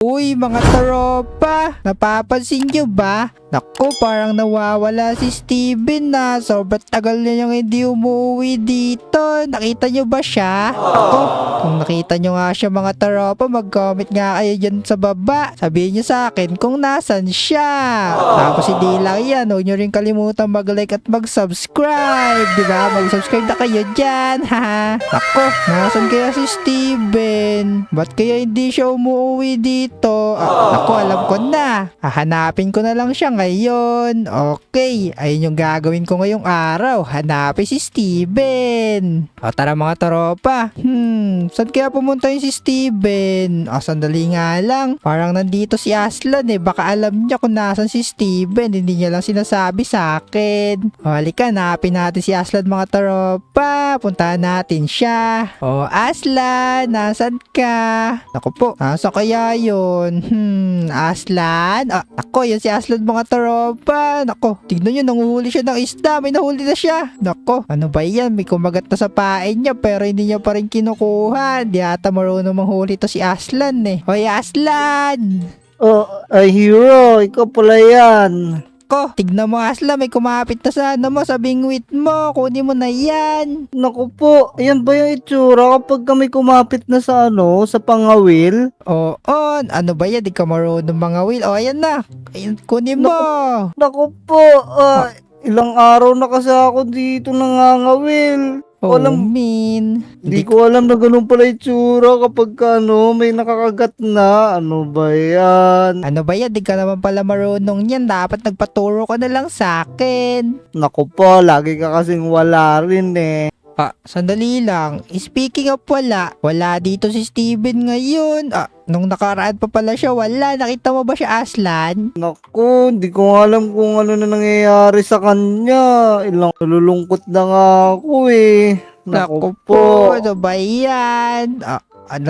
Uy, mga tropa! Napapansin nyo ba? Naku, parang nawawala si Steven na. Sobrang tagal na niyang hindi umuwi dito. Nakita nyo ba siya? Naku, kung nakita nyo nga siya mga tropa, mag-comment nga kayo dyan sa baba. Sabihin nyo sa akin kung nasan siya. Tapos hindi lang yan, huwag nyo rin kalimutan mag-like at mag-subscribe. Diba? Mag-subscribe na kayo dyan. Haha. Naku, nasan kaya si Steven? Ba't kaya hindi siya umuwi dito? Naku, alam ko na. Hahanapin ko na lang siya ngayon. Okay, ayun yung gagawin ko ngayong araw. Hanapin si Steven. O tara mga tropa. Saan kaya pumunta yung si Steven? O sandali nga lang. Parang nandito si Aslan eh. Baka alam niya kung nasan si Steven. Hindi niya lang sinasabi sa akin. O halika, hanapin natin si Aslan mga tropa. Puntahan natin siya. O Aslan, nasan ka? Naku po, nasa kaya yun? Aslan? Ako, yan si Aslan mga tropa. Nako, tignan nyo, nanguhuli siya ng isda. May nahuli na siya. Nako, ano ba yan? May kumagat na sa pain niya pero hindi niya pa rin kinukuha. Di ata marunong manghuli to si Aslan eh. Hoy Aslan! Hero, ikaw pala yan. Ko, tignan mo Aslan, may kumapit na sa mo, sa bingwit mo. Kunin mo na yan. Naku po, ayan ba yung itsura kapag kami kumapit na sa sa pangawil? Oo, ano ba yan? Di ka marunong mangawil. O, ayan na. Ayan, kunin mo. Naku po, ilang araw na kasi ako dito nangangawil. Oh, Walang- min. Hindi ko alam na ganun pala itsura kapag may nakakagat na. Ano ba yan? Ano ba yan? Di ka naman pala marunong yan. Dapat nagpaturo ka na lang sa akin. Naku po, lagi ka kasing wala rin eh. Sandali lang. Speaking of wala dito si Steven ngayon. Nung nakaraan pa pala siya, wala. Nakita mo ba siya, Aslan? Naku, hindi ko alam kung ano na nangyayari sa kanya. Ilang nalulungkot na nga ako eh. Naku po, ano ba yan?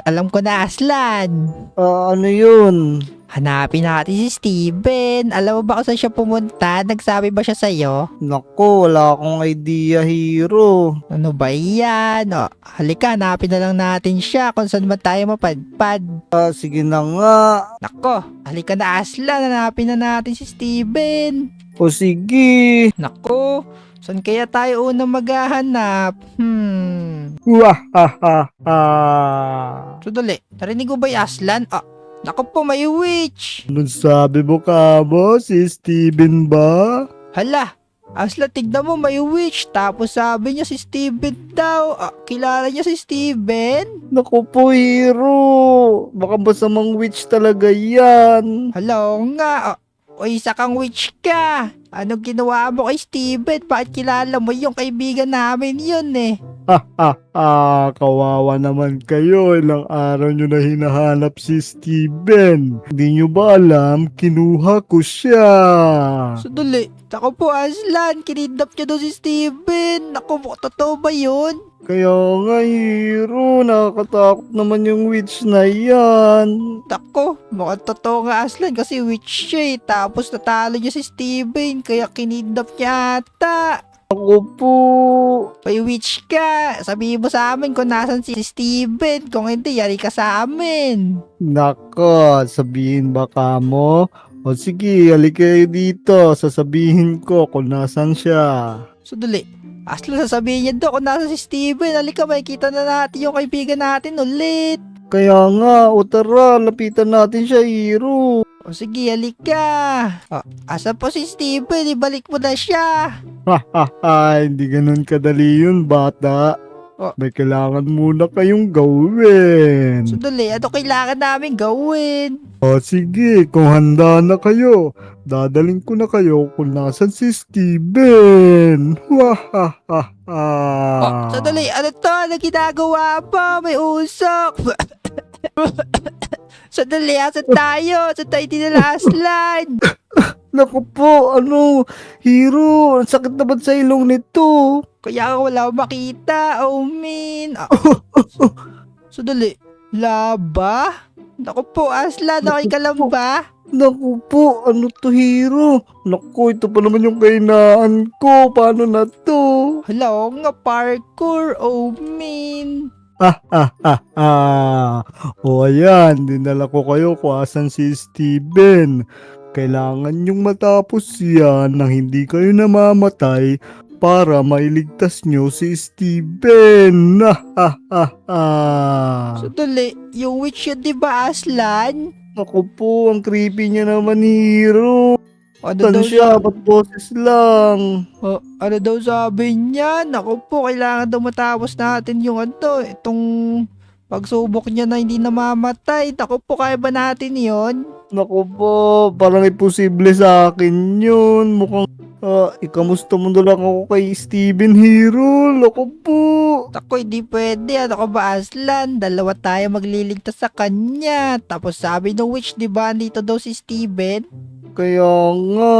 Alam ko na, Aslan. Ano yun? Hanapin natin si Steven. Alam mo ba kung saan siya pumunta? Nagsabi ba siya sa'yo? Naku, wala akong idea, Hero. Ano ba yan? Halika, hanapin na lang natin siya kung saan ba tayo mapadpad. Sige na nga. Nako, halika na Aslan, hanapin na natin si Steven. O sige. Nako, saan kaya tayo unang maghahanap? Wahahaha. Sandali, narinig mo ba yung Aslan? Nako po, may witch. Anong sabi mo ka mo? Si Steven ba? Hala, Aslan, tignan mo, may witch. Tapos sabi niya si Steven daw. Kilala niya si Steven? Naku po, Hero. Baka masamang witch talaga yan. Hala, oo nga. O isa kang witch ka. Anong ginawa mo kay Steven? Bakit kilala mo yung kaibigan namin yun eh? Kawawa naman kayo. Ilang araw nyo na hinahanap si Steven. Hindi nyo ba alam? Kinuha ko siya. Sandali. Ako po, Aslan. Kinidnap niya doon si Steven. Naku, totoo ba yun? Kaya nga, Hero. Nakakatakot naman yung witch na yan. Naku, mukhang totoo nga, Aslan. Kasi witch siya eh. Tapos natalo niya si Steven. Kaya kinidnap niya ata. Ako po. May witch ka. Sabihin mo sa amin kung nasan si Steven. Kung hindi, yari ka sa amin. Nako, sabihin ba ka mo? O sige, halika kayo dito. Sasabihin ko kung nasan siya. Sandali. Aslan, sasabihin niya doon kung nasan si Steven. Halika, makikita na natin yung kaibigan natin ulit. Kaya nga, o tara, lapitan natin siya, Hero. O sige, halika. Asa po si Steven? Ibalik mo na siya. Hindi ganun kadali yun, bata. Oh. May kailangan muna kayong gawin. Sandali, ano kailangan namin gawin? O sige, kung handa na kayo, dadaling ko na kayo kung nasan si Steven. Sandali, ano to? Ano ginagawa pa? May usok. Sandali, asan tayo? Saan tayo dinala, Aslan? Naku po, Hero, ang sakit naman sa ilong nito. Kaya wala akong makita. Oh, min. Sandali. Laba? Naku po, Aslan. Okay ka lang ba? Naku po, ano to, Hero? Naku, ito pa naman yung kainaan ko. Paano na to? Hala, oo nga, parkour. Oh, min. O ayan, dinala ko kayo kung asan si Steven. Kailangan niyong matapos yan nang hindi kayo namamatay para mailigtas niyo si Steven. Sandali, yung witch yun, di ba, Aslan? Ako po, ang creepy niya naman, hero. Ano Saan daw siya? Ba't boses lang? ano daw sabi niya? Naku po, kailangan daw matapos natin yung itong pagsubok niya na hindi namamatay. Naku po, kaya ba natin yon? Naku po, parang imposible sa akin yun. Mukhang, ikamusta mo na lang ako kay Steven, hero. Naku po. Naku, hindi pwede. Ano ka ba, Aslan? Dalawa tayo magliligtas sa kanya. Tapos sabi ng witch, di ba, dito daw si Steven? Kaya nga,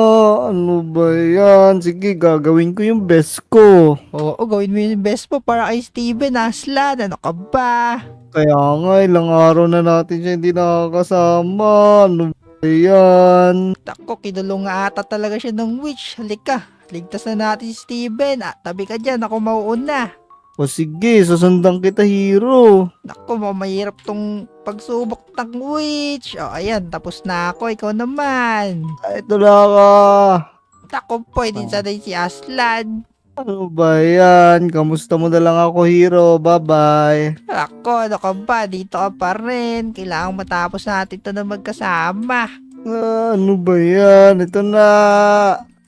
ano ba yan? Sige, gagawin ko yung best ko. Oo, gawin mo yung best mo para kay Steven, Aslan. Ano ka ba? Kaya nga, ilang araw na natin siya hindi nakakasama. Ano ba yan? Naku, kinulong nga ata talaga siya ng witch. Halika, ligtas na natin si Steven. Tabi ka dyan, ako mauuna. O sige, susundan kita, hero. Naku, mahirap tong pagsubok ng witch. O, ayan, tapos na ako. Ikaw naman. Ito na ka. Naku, pwede sanay si Aslan. Ano ba yan? Kamusta mo na lang ako, hero? Bye-bye. Ako, ano ka ba? Dito ka pa rin. Kailangan matapos natin ito na magkasama. Ano ba yan? Ito na.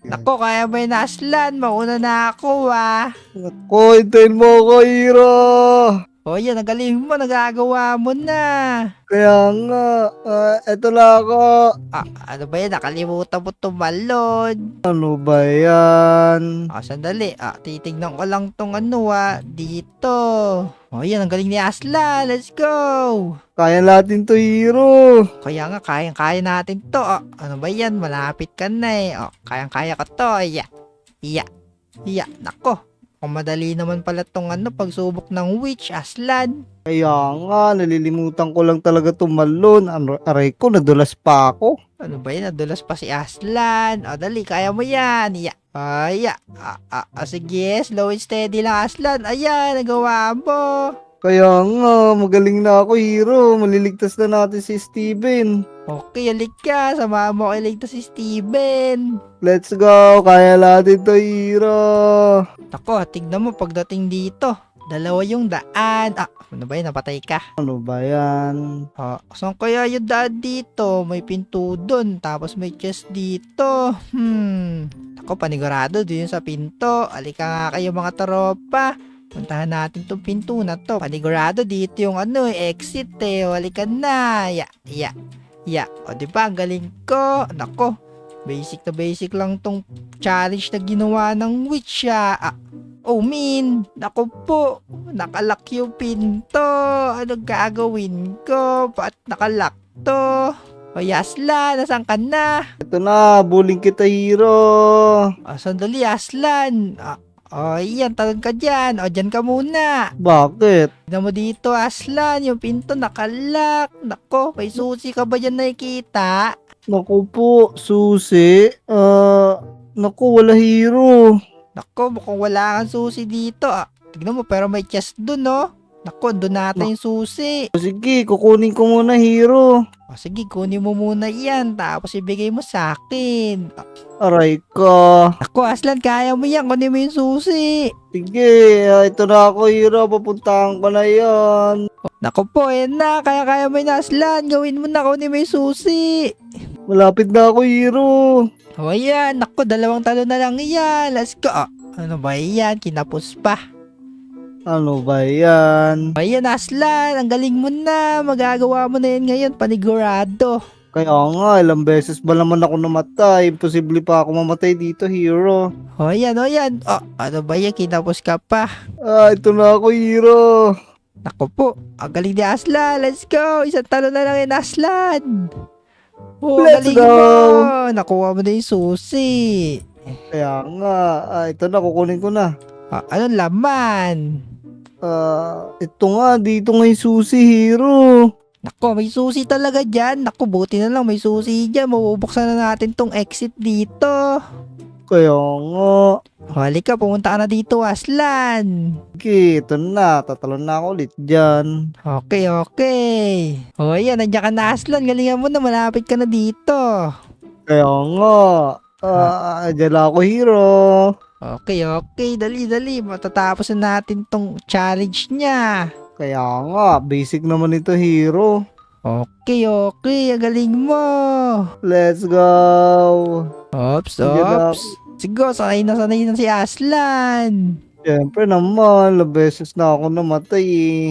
Naku, kaya ba yun, Aslan? Mauna na ako, ah. Ako, hintayin mo ako, hero. O, yan, ang galing mo. Nagagawa mo na. Kaya nga, eto na ako. Ano ba yan? Nakalimutan mo tumalon. Ano ba yan? Sandali. Titignan ko lang tong dito. O, yan, ang galing ni Aslan. Let's go. Kaya natin to, hero. Kaya nga, kayang-kaya natin to. Ano ba yan? Malapit ka na eh. Kayang-kaya ko to. Iya. Nako. Kung madali naman pala tong pagsubok ng witch, Aslan. Kaya nga, nalilimutan ko lang talaga tumalon. Aray ko, nadulas pa ako. Ano ba yan? Nadulas pa si Aslan. Dali, kaya mo yan. Iya. Sige, slow and steady lang, Aslan. Ayan, nagawa mo. Kaya nga, magaling na ako, hero. Maliligtas na natin si Steven. Okay, alik ka. Samahan mo ko iligtas si Steven. Let's go, kaya natin to, hero. Ako, tignan mo pagdating dito. Dalawa yung daan. Ano ba yun? Napatay ka. Ano ba yan? Saan kaya yung daan dito? May pinto dun. Tapos may chest dito. Ako, panigurado din sa pinto. Alika nga kayo mga tropa. Puntahan natin tong pinto na to. Panigurado dito yung exit eh. Alika na. O, diba? Ang galing ko. Nako. Basic na basic lang tong challenge na ginawa ng witch Nako po, nakalak yung pinto. Ano gagawin ko? Ba't nakalak to? O Aslan, nasaan ka na? Ito na, buling kita, hero. Sandali Aslan. Iyan, talon ka dyan. Dyan ka muna. Bakit? Tignan mo dito Aslan, yung pinto nakalak. Nako, may susi ka ba dyan nakikita? Naku po, susi. Naku, wala, hero. Nako, mukhang wala kang susi dito. Tignan mo, pero may chest dun, no? Nako, dun natin yung susi. Sige, kukunin ko muna, hero. Sige, kunin mo muna yan. Tapos ibigay mo sa akin. Aray ka. Nako, Aslan, kaya mo yan. Kunin mo yung susi. Sige, ito na ako, hero. Papuntahan ko na yan. Nako po, yan na. Kaya mo yun, Aslan. Gawin mo na. Kunin mo yung susi. Malapit na ako, hero. Ayan. Nako, 2 talo na lang yan. Let's go. Ano ba yan? Kinapos pa. Ano ba yan? Ayan, Aslan. Ang galing mo na. Magagawa mo na yan ngayon. Panigurado. Kaya nga, ilang beses ba naman ako namatay? Imposible pa ako mamatay dito, hero. Ayan. Ano ba yan? Kinapos ka pa. Ito na ako, hero. Nako po. Ang galing ni Aslan. Let's go. 1 talo na lang yan, Aslan. Let's galing go. mo. Nakuha mo na yung susi. Kaya nga, ito na, kukunin ko na. Anong laman? Ito nga, dito nga yung susi, hero. Nako, may susi talaga dyan. Nako, buti na lang may susi dyan. Mabubuksan na natin tong exit dito. Kaya nga. Halika, pumunta ka na dito, Aslan. Okay, ito na. Tatalon na ako ulit dyan. Okay, okay. O yan, nandiyan ka na, Aslan. Galingan mo na, malapit ka na dito. Kaya nga. Dyan lang ako, hero. Okay, okay. Dali, dali. Matatapos na natin tong challenge niya. Kaya nga, basic naman ito, hero. Okay, okay. Ang galing mo. Let's go. Ops, Sige na. ops. Sige, sanay na si Aslan. Siyempre naman, beses na ako namatay eh.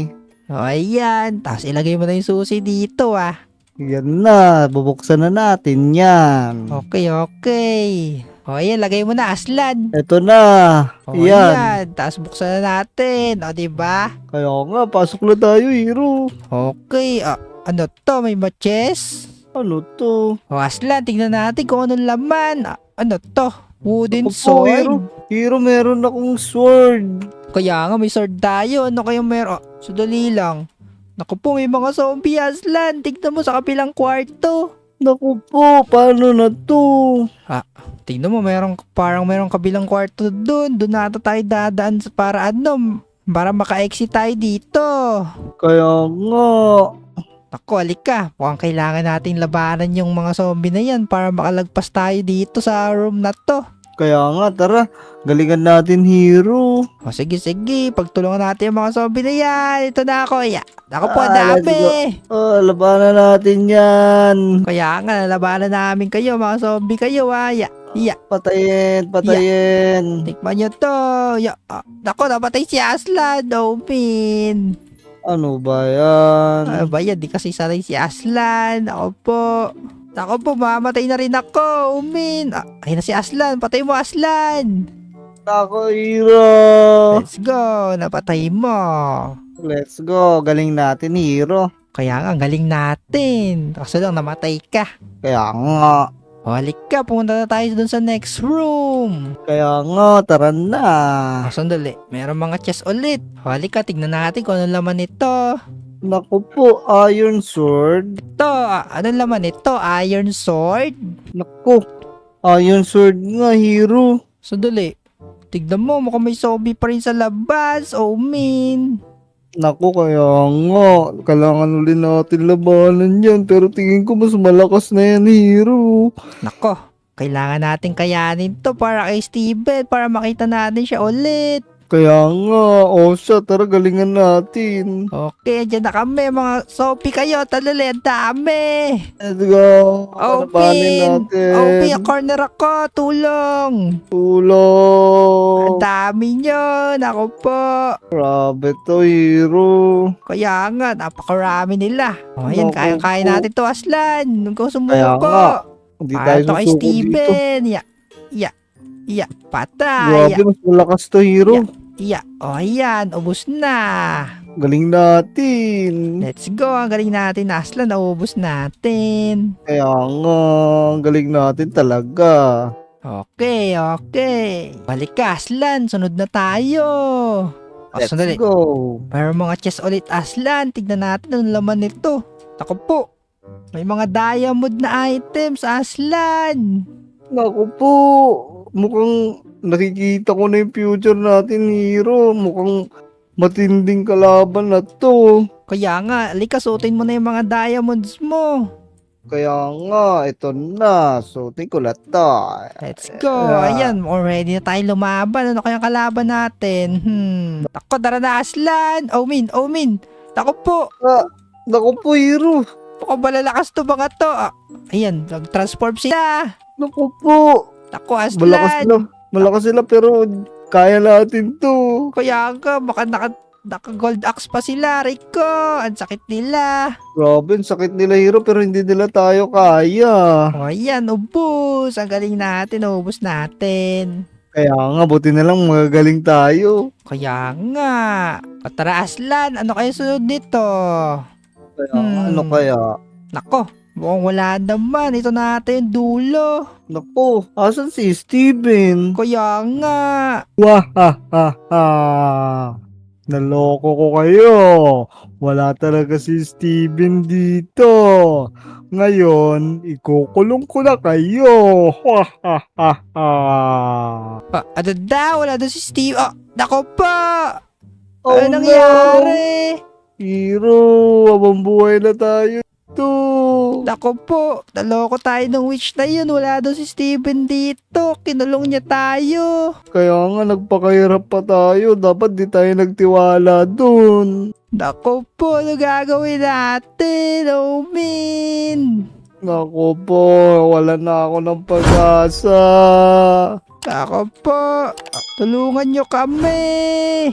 O, ayan. Tapos ilagay mo na yung susi dito, ah. Yan na, bubuksan na natin yan. Okay, okay. O, ayan. Lagay mo na, Aslan. Ito na. O, Yan. ayan. Tapos buksan na natin. O, diba? Kaya nga, pasok na tayo, hero. Okay. Ano to? May matches? Ano to? O, Aslan. Tingnan natin kung anong laman. Ano to? Wooden Ako po, sword? hero. Hero, meron akong sword. Kaya nga, may sword tayo. Ano kayong meron? Sandali lang. Naku po, may mga zombie, Aslan. Tignan mo sa kabilang kwarto. Naku po, paano na to? Tignan mo, parang merong kabilang kwarto dun. Doon na ata tayo dadaan para maka-exit tayo dito. Kaya nga. Naku, halika. Mukhang kailangan natin labanan yung mga zombie na yan para makalagpas tayo dito sa room na to. Kaya nga, tara. Galingan natin, hero. O sige, sige. Pagtulungan natin yung mga zombie na yan. Ito na ako. Ako po, ang Let's dami. Labanan natin yan. Kaya nga, labanan namin kayo, mga zombie kayo, Patayin, patayin. Tikman nyo to. Naku, napatay si Aslan. Min. Ano ba yan? Ano ba yan? Di kasi sanay si Aslan. Ako po, mamatay na rin ako. Min. Ayun na si Aslan. Patay mo, Aslan. Ako, hero. Let's go. Napatay mo. Let's go. Galing natin, hero. Kaya nga, ang galing natin. Kaso lang, namatay ka. Kaya nga. O, halika. Pumunta na tayo dun sa next room. Kaya nga, tara na. Sandali. Meron mga chest ulit. O, halika. Tignan natin kung anong laman nito. Naku po, iron sword. Ito, anong laman nito? Iron sword? Naku, iron sword nga, hero. Sandali. Tignan mo, mukhang may zombie pa rin sa labas. Min. Naku, kaya nga. Kailangan ulit natin labanan yan. Pero tingin ko mas malakas na yan, hero. Nako, kailangan natin kayanin to para kay Steven para makita natin siya ulit. Kaya nga, siya, tara galingan natin. Okay, andyan na kami mga zombie kayo. Talali, ang dami. Let's go. Panapanin natin. Corner ako. Tulong. Ang Tulong. dami nyo. Nako po. Grabe to, hero. Kaya nga, napakarami nila. O, ayan, Naku kaya-kaya po. natin to, Aslan. Huwag kang Kaya sumuko. nga. Hindi tayo Pato kay susuko dito. Steven. Patay. Grabe, mas malakas to, hero. O, ayan. Ubus na. Galing natin. Let's go. Ang galing natin, Aslan. Naubos natin. Kaya nga, ang galing natin talaga. Okay, okay. Balik ka, Aslan. Sunod na tayo. Let's Sandali. go. Mayroong mga chest ulit, Aslan. Tignan natin ang laman nito. Ako po. May mga diamond na items, Aslan. Naku po, mukhang nakikita ko na yung future natin, hero. Mukhang matinding kalaban na to. Kaya nga, halika, suotin mo na yung mga diamonds mo. Kaya nga, ito na. Suotin ko na to. Let's go. Ayan, already na tayo lumaban. Ano kayang kalaban natin? Ako, tara na, Aslan. Min. Ako po. Naku po, hero. Ako, malalakas to mga to. Ayan, nag-transform sila. Naku po. Ako, Aslan. Malakas sila pero kaya natin to. Kaya nga, baka naka-gold axe pa sila, Rico. Ang sakit nila. Grabe, ang sakit nila, hero, pero hindi nila tayo kaya. O, ayan, ubus. Ang galing natin, ubus natin. Kaya nga, buti na lang magagaling tayo. Kaya nga. O, tara, Aslan, ano kayo sunod nito? Kaya ano kaya? Nako, mukhang wala naman. Ito natin, dulo. Naku, asan si Steven? Kaya nga. Wah, ha, ha, ha. Naloko ko kayo. Wala talaga si Steven dito. Ngayon, ikukulong ko na kayo. Ha ha ha ha. Ano daw? Wala daw si Steve. Nako po! Oh Ano nangyari? Hero, habang buhay na tayo ito. Nako po, naloko tayo ng witch na yun. Wala daw si Steven dito. Kinulong niya tayo. Kaya nga nagpakahirap pa tayo. Dapat di tayo nagtiwala dun. Nako po, ano gagawin natin? Oh, min. Nako po, wala na ako ng pag-asa. Nako po, tulungan niyo kami.